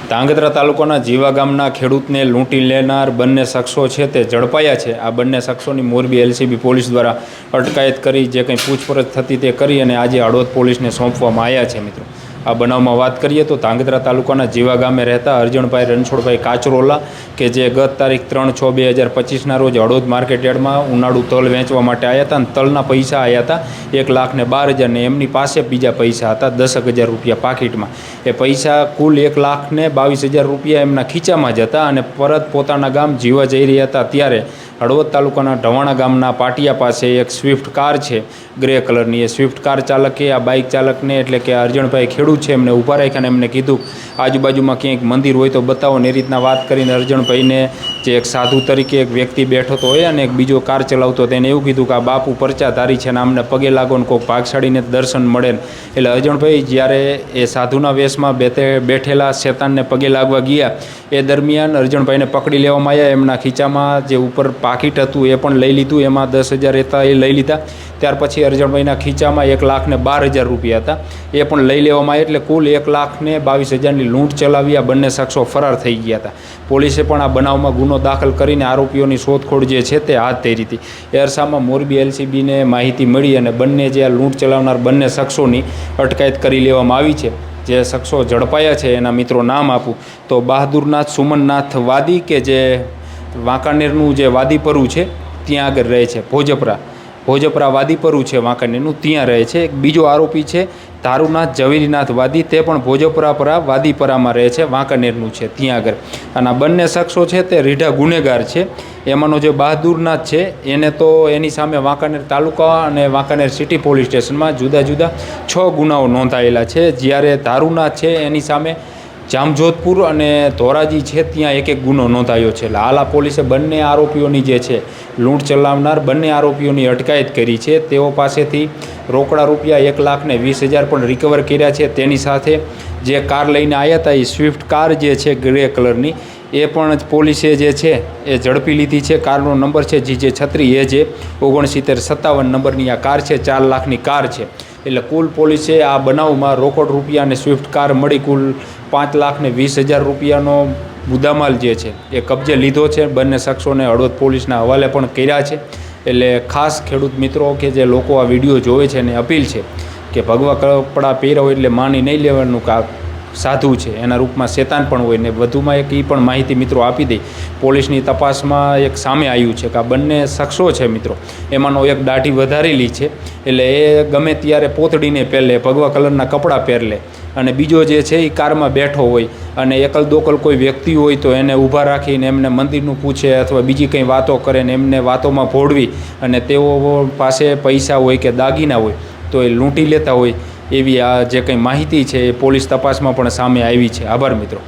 ધાંગધ્રા તાલુકાના જીવા ગામના ખેડૂતને લૂંટી લેનાર બંને શખ્સો છે તે ઝડપાયા છે। આ બંને શખ્સોની મોરબી એલસીબી પોલીસ દ્વારા અટકાયત કરી જે કંઈ પૂછપરછ થતી તે કરી અને આજે હળવદ પોલીસને સોંપવામાં આવ્યા છે। મિત્રો, આ બનાવમાં વાત કરીએ તો ધાંગધ્રા તાલુકાના જીવા ગામે રહેતા અરજણભાઈ રણછોડભાઈ કાચરોલા કે જે ગત તારીખ 3/6/2025ના રોજ હળવદ માર્કેટ યાર્ડમાં ઉનાળુ તલ વેચવા માટે આવ્યા હતા અને તલના પૈસા આવ્યા હતા 1,12,000 ને એમની પાસે બીજા પૈસા હતા 10,000 રૂપિયા પાકીટમાં। એ પૈસા કુલ 1,22,000 રૂપિયા એમના ખીચામાં જ હતા અને પરત પોતાના ગામ જીવા જઈ રહ્યા હતા ત્યારે હળવદ તાલુકાના ઢવાણા ગામના પાટિયા પાસે એક સ્વિફ્ટ કાર છે ગ્રે કલરની। એ સ્વિફ્ટ કાર ચાલકે આ બાઇક ચાલકને એટલે કે અરજણભાઈ ખેડૂત છે એમને ઊભા રાખ્યા અને એમને કીધું આજુબાજુમાં ક્યાંક મંદિર હોય તો બતાવો ને એ રીતના વાત કરીને અરજણભાઈને જે એક સાધુ તરીકે એક વ્યક્તિ બેઠો તો હોય અને એક બીજો કાર ચલાવતો તેને એવું કીધું કે આ બાપુ પરચાધારી છે અને આમને પગે લાગો ને કોઈક ભાગશાળીને દર્શન મળે ને। એટલે અરજણભાઈ જ્યારે એ સાધુના વેશમાં બેઠેલા શેતાનને પગે લાગવા ગયા એ દરમિયાન અરજણભાઈને પકડી લેવામાં આવ્યા। એમના ખીચામાં જે ઉપર પાકીટ હતું એ પણ લઈ લીધું, એમાં 10,000 હતા એ લઈ લીધા। ત્યાર પછી અરજણભાઈના ખીચામાં 1,12,000 રૂપિયા હતા એ પણ લઈ લેવામાં આવ્યા। એટલે કુલ 1,22,000ની લૂંટ ચલાવી આ બંને શખ્સો ફરાર થઈ ગયા હતા। પોલીસે પણ આ બનાવમાં ગુનો દાખલ કરીને આરોપીઓની શોધખોળ જે છે તે હાથ ધરી હતી। એ અરસામાં મોરબી એલસીબીને માહિતી મળી અને બંને જે આ લૂંટ ચલાવનાર બંને શખ્સોની અટકાયત કરી લેવામાં આવી છે। જે શખ્સો ઝડપાયા છે એના મિત્રો નામ આપું તો બહાદુરનાથ સુમનનાથ વાદી કે જે વાંકાનેરનું જે વાદીપરું છે ત્યાં આગળ રહે છે, ભોજપરા વાદીપરું છે વાંકાનેરનું ત્યાં રહે છે। એક બીજો આરોપી છે ધારુનાથ ઝવેરીનાથ વાદી, તે પણ ભોજપરા વાદીપરામાં રહે છે, વાંકાનેરનું છે ત્યાં આગળ। અને આ બંને શખ્સો છે તે રીઢા ગુનેગાર છે। એમાંનો જે બહાદુરનાથ છે એને તો એની સામે વાંકાનેર તાલુકા અને વાંકાનેર સિટી પોલીસ સ્ટેશનમાં જુદા જુદા 6 ગુનાઓ નોંધાયેલા છે, જ્યારે ધારુનાથ છે એની સામે જામજોધપુર અને ધોરાજી છે ત્યાં એક ગુનો નોંધાયો છે। એટલે હાલ આ પોલીસે બંને આરોપીઓની જે છે લૂંટ ચલાવનાર બંને આરોપીઓની અટકાયત કરી છે। તેઓ પાસેથી રોકડા રૂપિયા 1,20,000 પણ રિકવર કર્યા છે। તેની સાથે જે કાર લઈને આવ્યા હતા એ સ્વિફ્ટ કાર જે છે ગ્રે કલરની એ પણ પોલીસે જે છે એ ઝડપી લીધી છે। કારનો નંબર છે GJ36 AJ 6957 નંબરની આ કાર છે, 4 લાખની કાર છે। એટલે કુલ પોલીસે આ બનાવમાં રોકડ રૂપિયા અને સ્વિફ્ટ કાર મળી કુલ 5,20,000 રૂપિયાનો મુદ્દામાલ જે છે એ કબજે લીધો છે। બંને શખ્સોને હળવદ પોલીસના હવાલે પણ કર્યા છે। એટલે ખાસ ખેડૂત મિત્રો કે જે લોકો આ વિડીયો જોવે છે એને અપીલ છે કે ભગવા કપડાં પહેર્યા હોય એટલે માની નહીં લેવાનું કે આ સાધુ છે, એના રૂપમાં શેતાન પણ હોય ને। વધુમાં એક એ પણ માહિતી મિત્રો આપી દઈ, પોલીસની તપાસમાં એક સામે આવ્યું છે કે આ બંને શખ્સો છે મિત્રો એમાંનો એક દાઢી વધારેલી છે એટલે એ ગમે ત્યારે પોતડીને પહેરે, ભગવા કલરના કપડાં પહેરે અને બીજો જે છે એ કારમાં બેઠો હોય અને એકલ દોકલ કોઈ વ્યક્તિ હોય તો એને ઊભા રાખીને એમને મંદિરનું પૂછે અથવા બીજી કંઈ વાતો કરે ને એમને વાતોમાં ભોળવી અને તેઓ પાસે પૈસા હોય કે દાગીના હોય તો એ લૂંટી લેતા હોય એવી આ જે કંઈ માહિતી છે એ પોલીસ તપાસમાં પણ સામે આવી છે। આભાર મિત્રો।